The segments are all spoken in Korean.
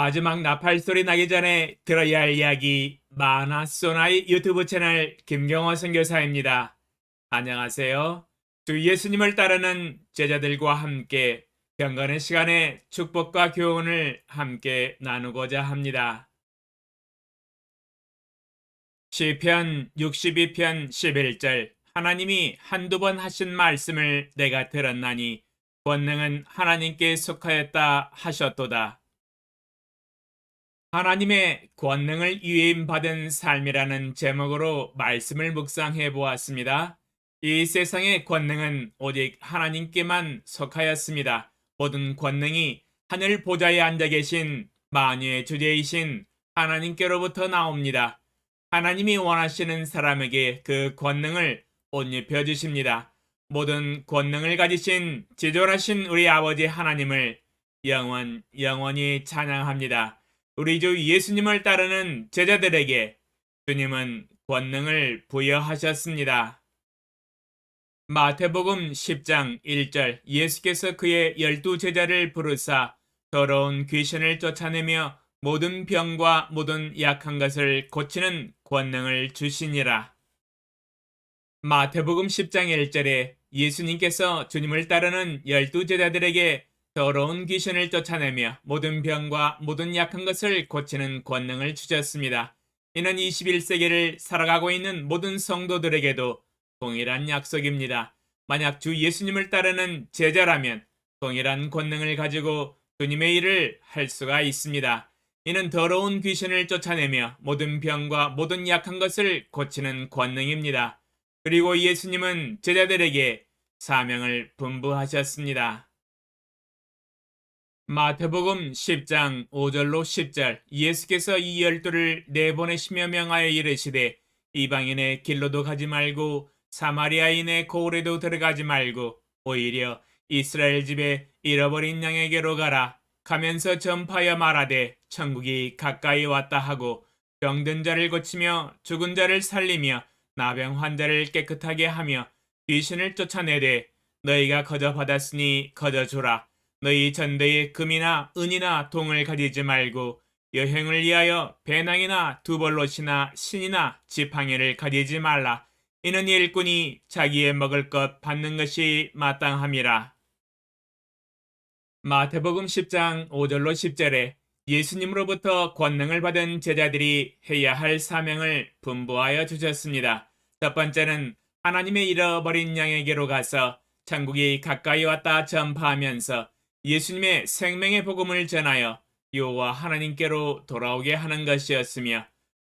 마지막 나팔 소리 나기 전에 들어야 할 이야기 마나소나의 유튜브 채널 김경호 선교사입니다. 안녕하세요. 주 예수님을 따르는 제자들과 함께 경건의 시간에 축복과 교훈을 함께 나누고자 합니다. 시편 62편 11절 하나님이 한두 번 하신 말씀을 내가 들었나니 권능은 하나님께 속하였다 하셨도다. 하나님의 권능을 위임받은 삶이라는 제목으로 말씀을 묵상해 보았습니다. 이 세상의 권능은 오직 하나님께만 속하였습니다. 모든 권능이 하늘 보좌에 앉아 계신 만유의 주제이신 하나님께로부터 나옵니다. 하나님이 원하시는 사람에게 그 권능을 옷 입혀 주십니다. 모든 권능을 가지신 지존하신 우리 아버지 하나님을 영원히 찬양합니다. 우리 주 예수님을 따르는 제자들에게 주님은 권능을 부여하셨습니다. 마태복음 10장 1절 예수께서 그의 12제자를 부르사 더러운 귀신을 쫓아내며 모든 병과 모든 약한 것을 고치는 권능을 주시니라. 마태복음 10장 1절에 예수님께서 주님을 따르는 12제자들에게 더러운 귀신을 쫓아내며 모든 병과 모든 약한 것을 고치는 권능을 주셨습니다. 이는 21세기를 살아가고 있는 모든 성도들에게도 동일한 약속입니다. 만약 주 예수님을 따르는 제자라면 동일한 권능을 가지고 주님의 일을 할 수가 있습니다. 이는 더러운 귀신을 쫓아내며 모든 병과 모든 약한 것을 고치는 권능입니다. 그리고 예수님은 제자들에게 사명을 분부하셨습니다. 마태복음 10장 5절로 10절 예수께서 이 12를 내보내시며 명하여 이르시되 이방인의 길로도 가지 말고 사마리아인의 고을에도 들어가지 말고 오히려 이스라엘 집에 잃어버린 양에게로 가면서 전파하여 말하되 천국이 가까이 왔다 하고 병든 자를 고치며 죽은 자를 살리며 나병 환자를 깨끗하게 하며 귀신을 쫓아내되 너희가 거저 받았으니 거저 주라. 너희 전대에 금이나 은이나 동을 가지지 말고 여행을 위하여 배낭이나 두벌롯이나 신이나 지팡이를 가지지 말라. 이는 일꾼이 자기의 먹을 것 받는 것이 마땅함이라. 마태복음 10장 5절로 10절에 예수님으로부터 권능을 받은 제자들이 해야 할 사명을 분부하여 주셨습니다. 첫 번째는 하나님의 잃어버린 양에게로 가서 천국이 가까이 왔다 전파하면서 예수님의 생명의 복음을 전하여 여호와 하나님께로 돌아오게 하는 것이었으며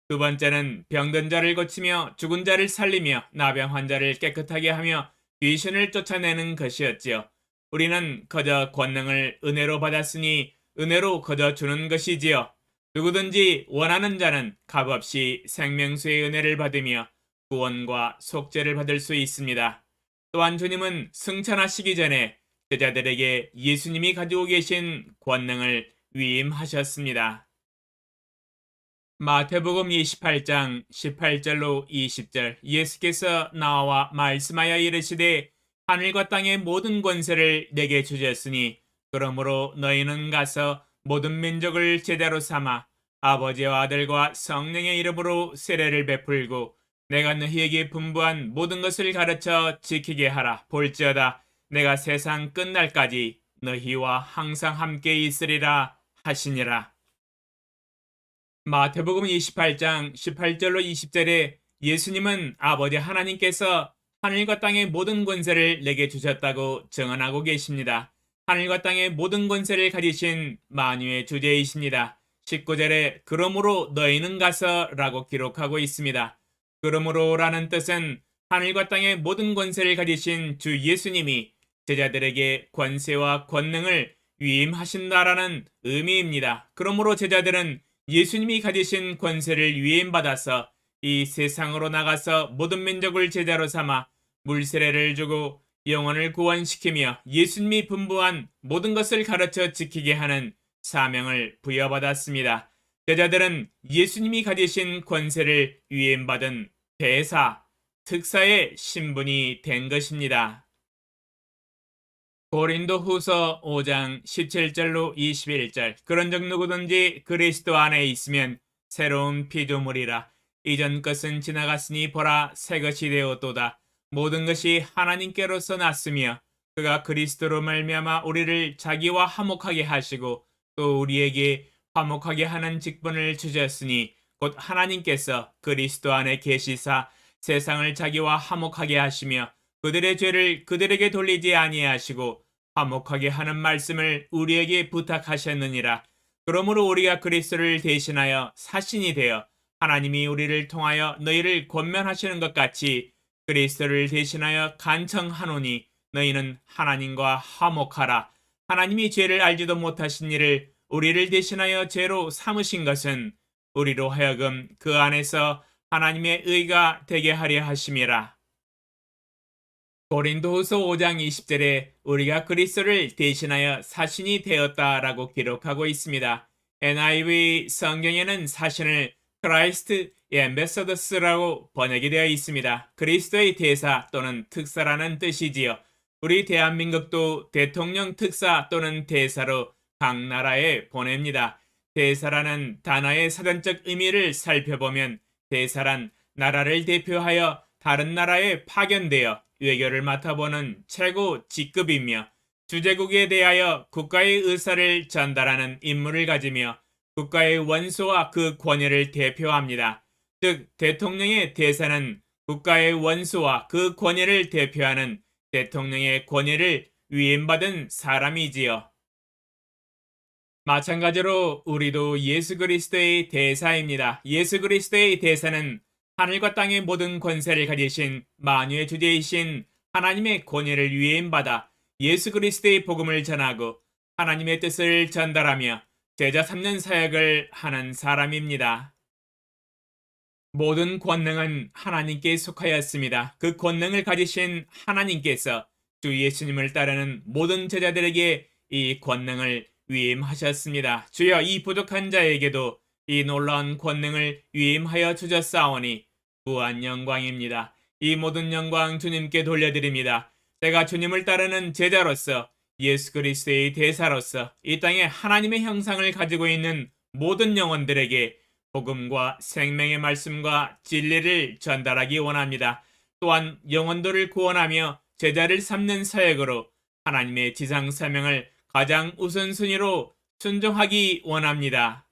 두 번째는 병든 자를 고치며 죽은 자를 살리며 나병 환자를 깨끗하게 하며 귀신을 쫓아내는 것이었지요. 우리는 거저 권능을 은혜로 받았으니 은혜로 거저 주는 것이지요. 누구든지 원하는 자는 값없이 생명수의 은혜를 받으며 구원과 속죄를 받을 수 있습니다. 또한 주님은 승천하시기 전에 제자들에게 예수님이 가지고 계신 권능을 위임하셨습니다. 마태복음 28장 18절로 20절 예수께서 나와 말씀하여 이르시되 하늘과 땅의 모든 권세를 내게 주셨으니 그러므로 너희는 가서 모든 민족을 제자로 삼아 아버지와 아들과 성령의 이름으로 세례를 베풀고 내가 너희에게 분부한 모든 것을 가르쳐 지키게 하라. 볼지어다 내가 세상 끝날까지 너희와 항상 함께 있으리라 하시니라. 마태복음 28장 18절로 20절에 예수님은 아버지 하나님께서 하늘과 땅의 모든 권세를 내게 주셨다고 증언하고 계십니다. 하늘과 땅의 모든 권세를 가지신 만유의 주제이십니다. 19절에 그러므로 너희는 가서 라고 기록하고 있습니다. 그러므로 라는 뜻은 하늘과 땅의 모든 권세를 가지신 주 예수님이 제자들에게 권세와 권능을 위임하신다라는 의미입니다. 그러므로 제자들은 예수님이 가지신 권세를 위임받아서 이 세상으로 나가서 모든 민족을 제자로 삼아 물세례를 주고 영혼을 구원시키며 예수님이 분부한 모든 것을 가르쳐 지키게 하는 사명을 부여받았습니다. 제자들은 예수님이 가지신 권세를 위임받은 대사, 특사의 신분이 된 것입니다. 고린도 후서 5장 17절로 21절. 그런즉 누구든지 그리스도 안에 있으면 새로운 피조물이라. 이전 것은 지나갔으니 보라 새 것이 되었도다. 모든 것이 하나님께로서 났으며 그가 그리스도로 말미암아 우리를 자기와 화목하게 하시고 또 우리에게 화목하게 하는 직분을 주셨으니 곧 하나님께서 그리스도 안에 계시사 세상을 자기와 화목하게 하시며 그들의 죄를 그들에게 돌리지 아니하시고 화목하게 하는 말씀을 우리에게 부탁하셨느니라. 그러므로 우리가 그리스도를 대신하여 사신이 되어 하나님이 우리를 통하여 너희를 권면하시는 것 같이 그리스도를 대신하여 간청하노니 너희는 하나님과 화목하라. 하나님이 죄를 알지도 못하신 이를 우리를 대신하여 죄로 삼으신 것은 우리로 하여금 그 안에서 하나님의 의가 되게 하려 하심이라. 고린도후서 5장 20절에 우리가 그리스도를 대신하여 사신이 되었다라고 기록하고 있습니다. NIV 성경에는 사신을 Christ Ambassadors라고 번역이 되어 있습니다. 그리스도의 대사 또는 특사라는 뜻이지요. 우리 대한민국도 대통령 특사 또는 대사로 각 나라에 보냅니다. 대사라는 단어의 사전적 의미를 살펴보면 대사란 나라를 대표하여 다른 나라에 파견되어 외교를 맡아보는 최고 직급이며 주재국에 대하여 국가의 의사를 전달하는 임무를 가지며 국가의 원수와 그 권위를 대표합니다. 즉 대통령의 대사는 국가의 원수와 그 권위를 대표하는 대통령의 권위를 위임받은 사람이지요. 마찬가지로 우리도 예수 그리스도의 대사입니다. 예수 그리스도의 대사는 하늘과 땅의 모든 권세를 가지신 만유의 주제이신 하나님의 권위를 위임받아 예수 그리스도의 복음을 전하고 하나님의 뜻을 전달하며 제자 삼는 사역을 하는 사람입니다. 모든 권능은 하나님께 속하였습니다. 그 권능을 가지신 하나님께서 주 예수님을 따르는 모든 제자들에게 이 권능을 위임하셨습니다. 주여 이 부족한 자에게도 이 놀라운 권능을 위임하여 주셨사오니 무한 영광입니다. 이 모든 영광 주님께 돌려드립니다. 제가 주님을 따르는 제자로서 예수 그리스도의 대사로서 이 땅에 하나님의 형상을 가지고 있는 모든 영혼들에게 복음과 생명의 말씀과 진리를 전달하기 원합니다. 또한 영혼들을 구원하며 제자를 삼는 사역으로 하나님의 지상 사명을 가장 우선순위로 순종하기 원합니다.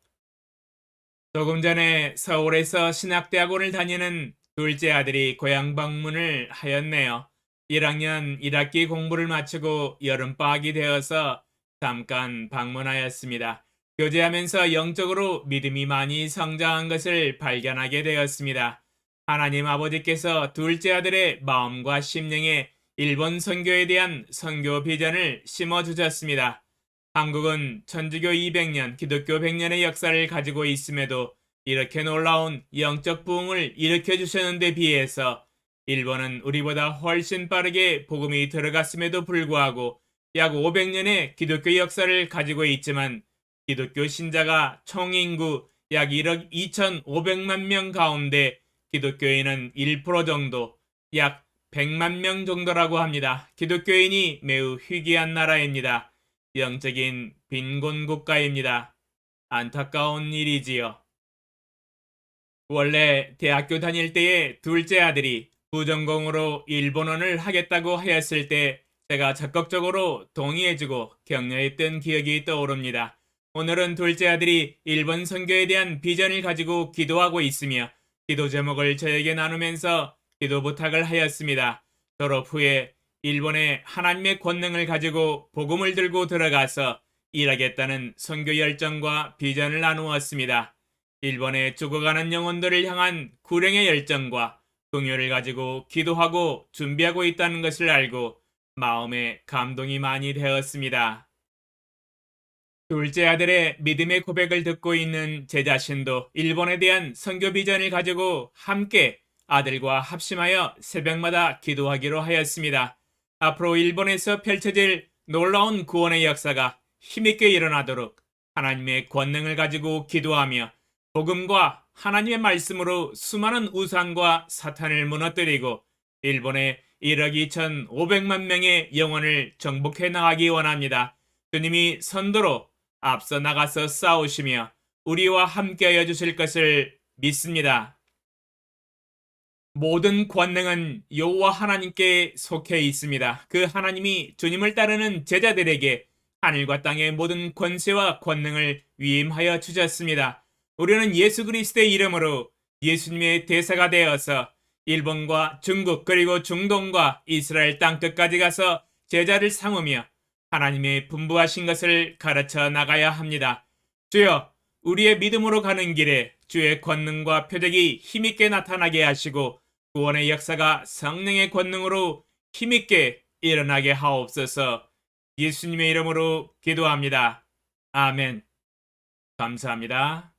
조금 전에 서울에서 신학대학원을 다니는 둘째 아들이 고향 방문을 하였네요. 1학년 1학기 공부를 마치고 여름방학이 되어서 잠깐 방문하였습니다. 교제하면서 영적으로 믿음이 많이 성장한 것을 발견하게 되었습니다. 하나님 아버지께서 둘째 아들의 마음과 심령에 일본 선교에 대한 선교 비전을 심어주셨습니다. 한국은 천주교 200년, 기독교 100년의 역사를 가지고 있음에도 이렇게 놀라운 영적 부흥을 일으켜 주셨는데 비해서 일본은 우리보다 훨씬 빠르게 복음이 들어갔음에도 불구하고 약 500년의 기독교 역사를 가지고 있지만 기독교 신자가 총 인구 약 1억 2,500만 명 가운데 기독교인은 1% 정도, 약 100만 명 정도라고 합니다. 기독교인이 매우 희귀한 나라입니다. 영적인 빈곤 국가입니다. 안타까운 일이지요. 원래 대학교 다닐 때에 둘째 아들이 부전공으로 일본어를 하겠다고 하였을 때 제가 적극적으로 동의해주고 격려했던 기억이 떠오릅니다. 오늘은 둘째 아들이 일본 선교에 대한 비전을 가지고 기도하고 있으며 기도 제목을 저에게 나누면서 기도 부탁을 하였습니다. 졸업 후에 일본에 하나님의 권능을 가지고 복음을 들고 들어가서 일하겠다는 선교 열정과 비전을 나누었습니다. 일본에 죽어가는 영혼들을 향한 구령의 열정과 긍휼을 가지고 기도하고 준비하고 있다는 것을 알고 마음에 감동이 많이 되었습니다. 둘째 아들의 믿음의 고백을 듣고 있는 제 자신도 일본에 대한 선교 비전을 가지고 함께 아들과 합심하여 새벽마다 기도하기로 하였습니다. 앞으로 일본에서 펼쳐질 놀라운 구원의 역사가 힘있게 일어나도록 하나님의 권능을 가지고 기도하며 복음과 하나님의 말씀으로 수많은 우상과 사탄을 무너뜨리고 일본의 1억 2,500만 명의 영혼을 정복해 나가기 원합니다. 주님이 선도로 앞서 나가서 싸우시며 우리와 함께하여 주실 것을 믿습니다. 모든 권능은 여호와 하나님께 속해 있습니다. 그 하나님이 주님을 따르는 제자들에게 하늘과 땅의 모든 권세와 권능을 위임하여 주셨습니다. 우리는 예수 그리스도의 이름으로 예수님의 대사가 되어서 일본과 중국 그리고 중동과 이스라엘 땅 끝까지 가서 제자를 삼으며 하나님의 분부하신 것을 가르쳐 나가야 합니다. 주여, 우리의 믿음으로 가는 길에 주의 권능과 표적이 힘있게 나타나게 하시고 구원의 역사가 성령의 권능으로 힘있게 일어나게 하옵소서. 예수님의 이름으로 기도합니다. 아멘. 감사합니다.